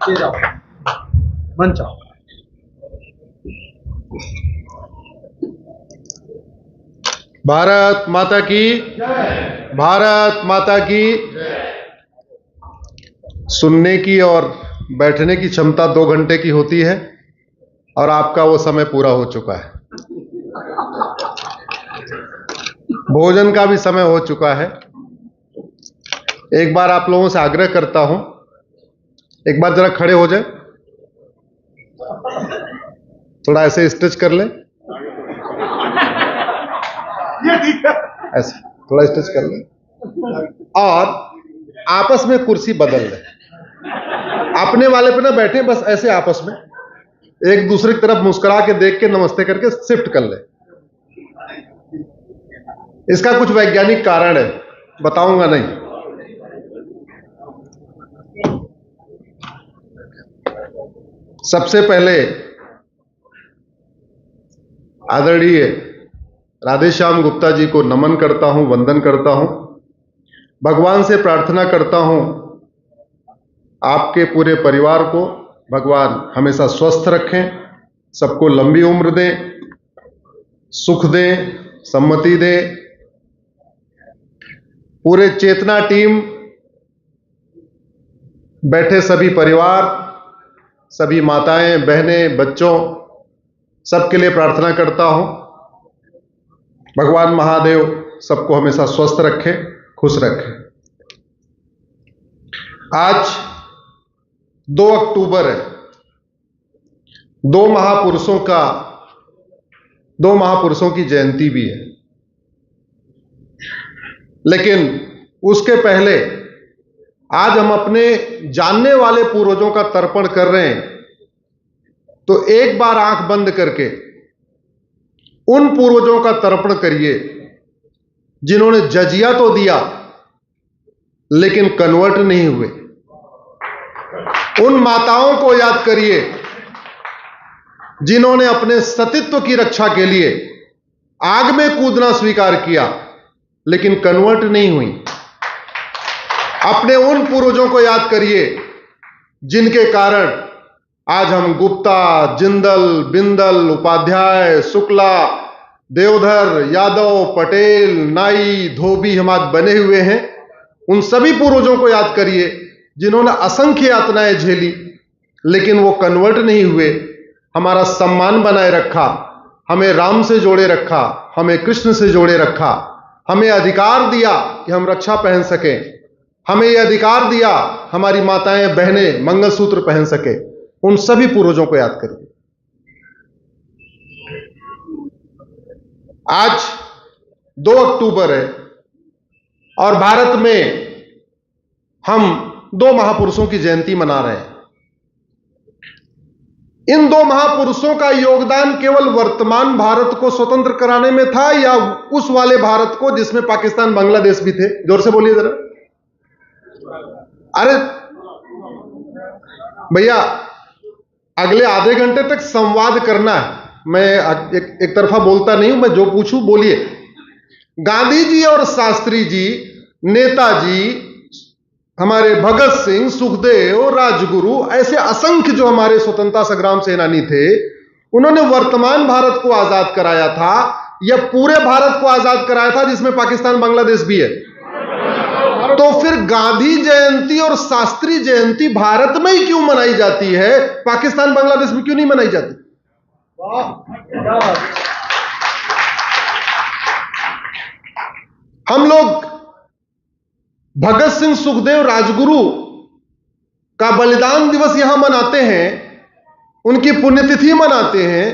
मंच आओ। भारत माता की, भारत माता की। सुनने की और बैठने की क्षमता 2 घंटे की होती है और आपका वो समय पूरा हो चुका है। भोजन का भी समय हो चुका है। एक बार आप लोगों से आग्रह करता हूं, एक बार जरा खड़े हो जाए, थोड़ा ऐसे स्ट्रेच कर लें, ऐसे थोड़ा स्ट्रेच कर लें और आपस में कुर्सी बदल लें। अपने वाले पे ना बैठे, बस ऐसे आपस में एक दूसरे की तरफ मुस्कुरा के देख के नमस्ते करके शिफ्ट कर ले। इसका कुछ वैज्ञानिक कारण है, बताऊंगा नहीं। सबसे पहले आदरणीय राधेश्याम गुप्ता जी को नमन करता हूं, वंदन करता हूं। भगवान से प्रार्थना करता हूं आपके पूरे परिवार को भगवान हमेशा स्वस्थ रखें, सबको लंबी उम्र दें, सुख दें, सम्मति दें। पूरे चेतना टीम, बैठे सभी परिवार, सभी माताएं, बहनें, बच्चों, सबके लिए प्रार्थना करता हूं भगवान महादेव सबको हमेशा स्वस्थ रखें, खुश रखें। आज 2 अक्टूबर है। दो महापुरुषों की जयंती भी है। लेकिन उसके पहले आज हम अपने जानने वाले पूर्वजों का तर्पण कर रहे हैं, तो एक बार आंख बंद करके उन पूर्वजों का तर्पण करिए जिन्होंने जजिया तो दिया लेकिन कन्वर्ट नहीं हुए। उन माताओं को याद करिए जिन्होंने अपने सतीत्व की रक्षा के लिए आग में कूदना स्वीकार किया लेकिन कन्वर्ट नहीं हुई। अपने उन पूर्वजों को याद करिए जिनके कारण आज हम गुप्ता, जिंदल, बिंदल, उपाध्याय, शुक्ला, देवधर, यादव, पटेल, नाई, धोबी हम आज बने हुए हैं। उन सभी पूर्वजों को याद करिए जिन्होंने असंख्य यातनाएं झेली लेकिन वो कन्वर्ट नहीं हुए, हमारा सम्मान बनाए रखा, हमें राम से जोड़े रखा, हमें कृष्ण से जोड़े रखा, हमें अधिकार दिया कि हम रक्षा पहन सकें, हमें यह अधिकार दिया हमारी माताएं बहनें मंगलसूत्र पहन सके। उन सभी पूर्वजों को याद करिए। आज 2 अक्टूबर है और भारत में हम 2 महापुरुषों की जयंती मना रहे हैं। इन 2 महापुरुषों का योगदान केवल वर्तमान भारत को स्वतंत्र कराने में था या उस वाले भारत को जिसमें पाकिस्तान, बांग्लादेश भी थे? जोर से बोलिए जरा। अरे भैया, अगले आधे घंटे तक संवाद करना है। मैं एक तरफा बोलता नहीं हूं, मैं जो पूछूं बोलिए। गांधी जी और शास्त्री जी, नेताजी, हमारे भगत सिंह, सुखदेव, राजगुरु, ऐसे असंख्य जो हमारे स्वतंत्रता संग्राम सेनानी थे, उन्होंने वर्तमान भारत को आजाद कराया था या पूरे भारत को आजाद कराया था जिसमें पाकिस्तान, बांग्लादेश भी है? तो फिर गांधी जयंती और शास्त्री जयंती भारत में ही क्यों मनाई जाती है, पाकिस्तान, बांग्लादेश में क्यों नहीं मनाई जाती? हम लोग भगत सिंह, सुखदेव, राजगुरु का बलिदान दिवस यहां मनाते हैं, उनकी पुण्यतिथि मनाते हैं,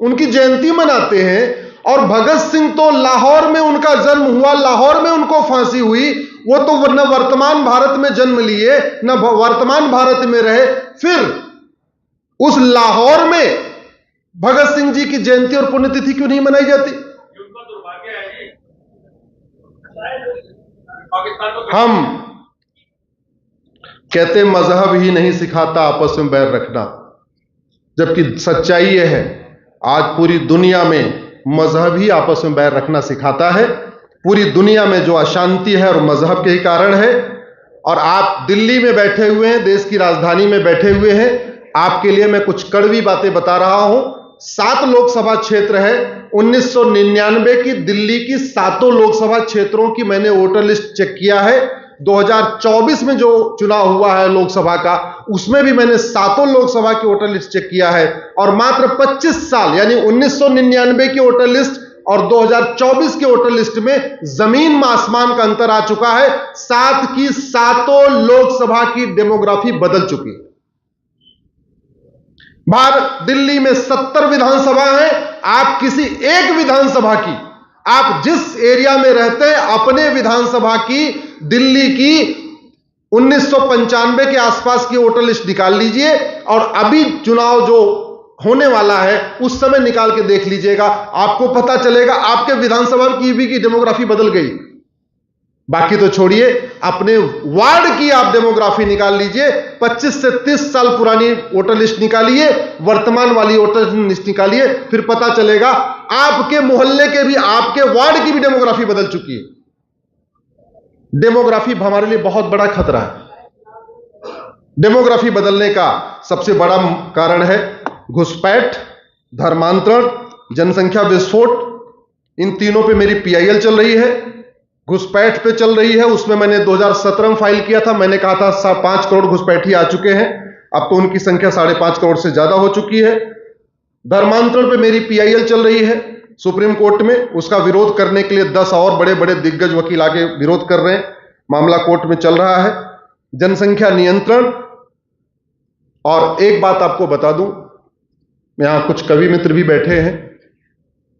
उनकी जयंती मनाते हैं। और भगत सिंह तो लाहौर में उनका जन्म हुआ, लाहौर में उनको फांसी हुई, वो तो न वर्तमान भारत में जन्म लिए न वर्तमान भारत में रहे। फिर उस लाहौर में भगत सिंह जी की जयंती और पुण्यतिथि क्यों नहीं मनाई जाती? हम कहते मजहब ही नहीं सिखाता आपस में बैर रखना, जबकि सच्चाई यह है आज पूरी दुनिया में मजहब ही आपस में बैर रखना सिखाता है। पूरी दुनिया में जो अशांति है और मजहब के ही कारण है। और आप दिल्ली में बैठे हुए हैं, देश की राजधानी में बैठे हुए हैं। आपके लिए मैं कुछ कड़वी बातें बता रहा हूं। 7 लोकसभा क्षेत्र है। 1999 की दिल्ली की 7 लोकसभा क्षेत्रों की मैंने वोटर लिस्ट चेक किया है। 2024 में जो चुनाव हुआ है लोकसभा का, उसमें भी मैंने 7 लोकसभा की वोटर लिस्ट चेक किया है। और मात्र 25 साल यानी 1999 की वोटर लिस्ट और 2024 की वोटर लिस्ट में जमीन में आसमान का अंतर आ चुका है। 7 की 7 लोकसभा की डेमोग्राफी बदल चुकी है। भारत दिल्ली में 70 विधानसभा है। आप किसी एक विधानसभा की, आप जिस एरिया में रहते हैं अपने विधानसभा की, दिल्ली की 1995 के आसपास की वोटर लिस्ट निकाल लीजिए और अभी चुनाव जो होने वाला है उस समय निकाल के देख लीजिएगा। आपको पता चलेगा आपके विधानसभा की भी की डेमोग्राफी बदल गई। बाकी तो छोड़िए, अपने वार्ड की आप डेमोग्राफी निकाल लीजिए। 25 से 30 साल पुरानी वोटर लिस्ट निकालिए, वर्तमान वाली वोटर लिस्ट निकालिए, फिर पता चलेगा आपके मोहल्ले के भी, आपके वार्ड की भी डेमोग्राफी बदल चुकी है। डेमोग्राफी हमारे लिए बहुत बड़ा खतरा है। डेमोग्राफी बदलने का सबसे बड़ा कारण है घुसपैठ, धर्मांतरण, जनसंख्या विस्फोट। इन तीनों पे मेरी पीआईएल चल रही है। घुसपैठ पे चल रही है, उसमें मैंने 2017 में फाइल किया था। मैंने कहा था 5 करोड़ घुसपैठी आ चुके हैं, अब तो उनकी संख्या 5.5 करोड़ से ज्यादा हो चुकी है। धर्मांतरण पे मेरी पीआईएल चल रही है सुप्रीम कोर्ट में। उसका विरोध करने के लिए 10 और बड़े बड़े दिग्गज वकील आगे विरोध कर रहे हैं। मामला कोर्ट में चल रहा है। जनसंख्या नियंत्रण। और एक बात आपको बता दूं, यहां कुछ कवि मित्र भी बैठे हैं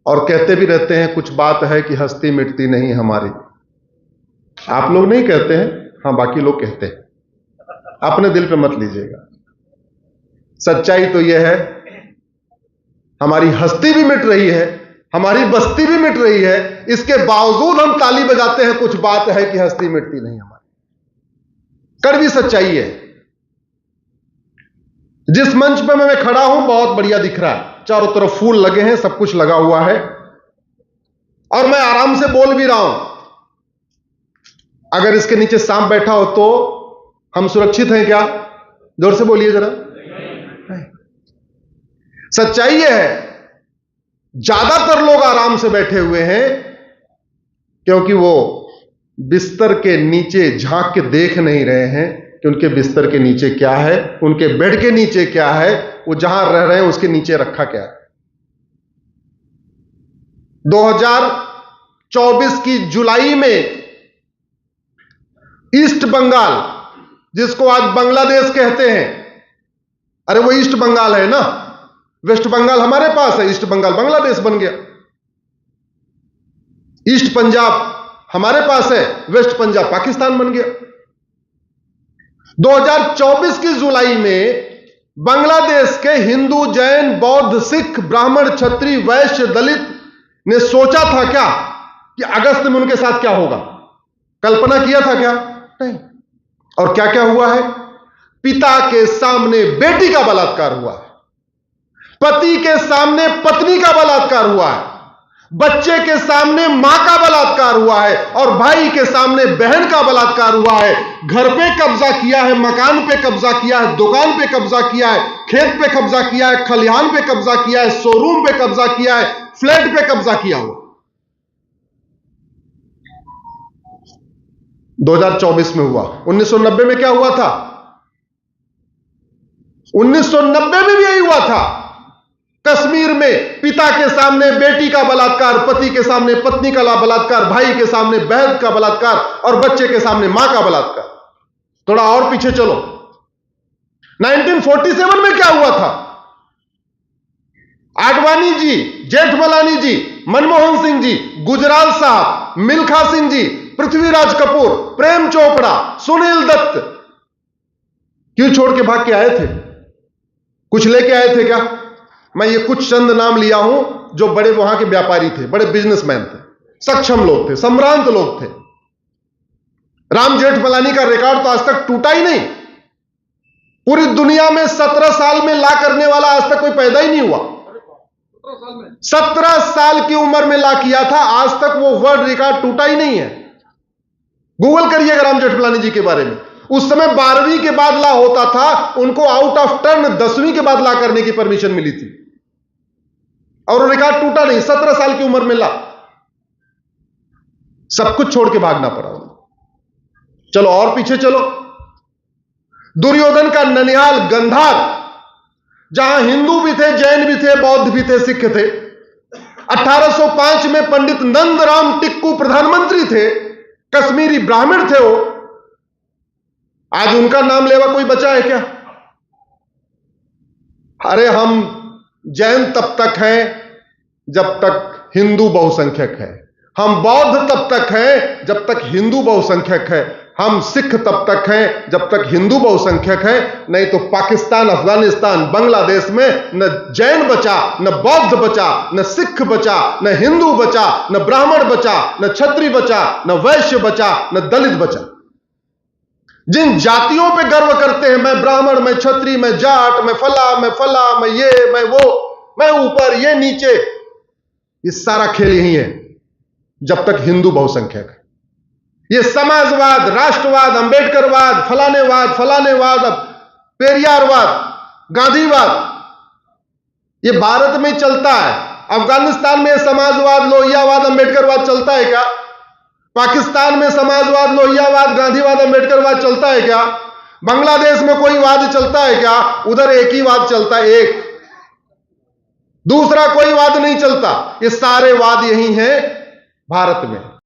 और कहते भी रहते हैं कुछ बात है कि हस्ती मिटती नहीं हमारी। आप लोग नहीं कहते हैं, हां बाकी लोग कहते हैं। अपने दिल पे मत लीजिएगा। सच्चाई तो यह है, हमारी हस्ती भी मिट रही है, हमारी बस्ती भी मिट रही है। इसके बावजूद हम ताली बजाते हैं कुछ बात है कि हस्ती मिटती नहीं हमारी। कड़वी सच्चाई है। जिस मंच पे मैं खड़ा हूं बहुत बढ़िया दिख रहा है, चारों तरफ फूल लगे हैं, सब कुछ लगा हुआ है और मैं आराम से बोल भी रहा हूं। अगर इसके नीचे सांप बैठा हो तो हम सुरक्षित हैं क्या? जोर से बोलिए जरा। सच्चाई यह है, ज्यादातर लोग आराम से बैठे हुए हैं क्योंकि वो बिस्तर के नीचे झांक के देख नहीं रहे हैं कि उनके बिस्तर के नीचे क्या है, उनके बेड के नीचे क्या है, वो जहां रह रहे हैं उसके नीचे रखा क्या है। 2024 की जुलाई में ईस्ट बंगाल, जिसको आज बांग्लादेश कहते हैं, अरे वो ईस्ट बंगाल है ना। वेस्ट बंगाल हमारे पास है, ईस्ट बंगाल बांग्लादेश बन गया। ईस्ट पंजाब हमारे पास है, वेस्ट पंजाब पाकिस्तान बन गया। 2024 की जुलाई में बांग्लादेश के हिंदू, जैन, बौद्ध, सिख, ब्राह्मण, क्षत्रिय, वैश्य, दलित ने सोचा था क्या कि अगस्त में उनके साथ क्या होगा? कल्पना किया था क्या? नहीं। और क्या क्या हुआ है? पिता के सामने बेटी का बलात्कार हुआ है, पति के सामने पत्नी का बलात्कार हुआ है, बच्चे के सामने मां का बलात्कार हुआ है और भाई के सामने बहन का बलात्कार हुआ है। घर पे कब्जा किया है, मकान पे कब्जा किया है, दुकान पे कब्जा किया है, खेत पे कब्जा किया है, खलिहान पे कब्जा किया है, शोरूम पे कब्जा किया है, फ्लैट पे कब्जा किया हुआ। 2024 में हुआ। 1990 में क्या हुआ था? 1990 में भी यही हुआ था। कश्मीर में पिता के सामने बेटी का बलात्कार, पति के सामने पत्नी का बलात्कार, भाई के सामने बहन का बलात्कार और बच्चे के सामने मां का बलात्कार। थोड़ा और पीछे चलो, 1947 में क्या हुआ था? आडवाणी जी, जेठमलानी जी, मनमोहन सिंह जी, गुजराल साहब, मिल्खा सिंह जी, पृथ्वीराज कपूर, प्रेम चोपड़ा, सुनील दत्त क्यों छोड़ के भाग के आए थे? कुछ लेके आए थे क्या? मैं ये कुछ चंद नाम लिया हूं जो बड़े वहां के व्यापारी थे, बड़े बिजनेसमैन थे, सक्षम लोग थे, सम्रांत लोग थे। राम जेठमलानी का रिकॉर्ड तो आज तक टूटा ही नहीं। पूरी दुनिया में 17 साल में ला करने वाला आज तक कोई पैदा ही नहीं हुआ। 17 साल की उम्र में ला किया था, आज तक वो वर्ल्ड रिकॉर्ड टूटा ही नहीं है। गूगल करिएगा राम जेठमलानी जी के बारे में। उस समय 12वीं के बाद ला होता था, उनको आउट ऑफ टर्न 10वीं के बाद ला करने की परमिशन मिली थी और रिकॉर्ड टूटा नहीं। 17 साल की उम्र में ला, सब कुछ छोड़ के भागना पड़ा। चलो और पीछे चलो, दुर्योधन का ननिहाल गंधार, जहां हिंदू भी थे, जैन भी थे, बौद्ध भी थे, सिख थे। 1805 में पंडित नंदराम टिक्कू प्रधानमंत्री थे, कश्मीरी ब्राह्मण थे वो। आज उनका नाम लेवा कोई बचा है क्या? अरे हम जैन तब तक हैं जब तक हिंदू बहुसंख्यक है, हम बौद्ध तब तक हैं जब तक हिंदू बहुसंख्यक है, हम सिख तब तक हैं जब तक हिंदू बहुसंख्यक है। नहीं तो पाकिस्तान, अफगानिस्तान, बांग्लादेश में न जैन बचा, न बौद्ध बचा, न सिख बचा, न हिंदू बचा, न ब्राह्मण बचा, न क्षत्रिय बचा, न वैश्य बचा, न दलित बचा। जिन जातियों पे गर्व करते हैं, मैं ब्राह्मण, मैं क्षत्रिय, मैं जाट, मैं फला, मैं ये, मैं वो, मैं ऊपर, ये नीचे, ये सारा खेल यही है जब तक हिंदू बहुसंख्यक है। ये समाजवाद, राष्ट्रवाद, अंबेडकरवाद, फलानेवाद, पेरियारवाद, गांधीवाद, ये भारत में चलता है। अफगानिस्तान में समाजवाद, लोहियावाद, अंबेडकरवाद चलता है क्या? पाकिस्तान में समाजवाद, लोहियावाद, गांधीवाद, अंबेडकरवाद चलता है क्या? बांग्लादेश में कोई वाद चलता है क्या? उधर एक ही वाद चलता है, एक, दूसरा कोई वाद नहीं चलता। ये सारे वाद यही हैं भारत में।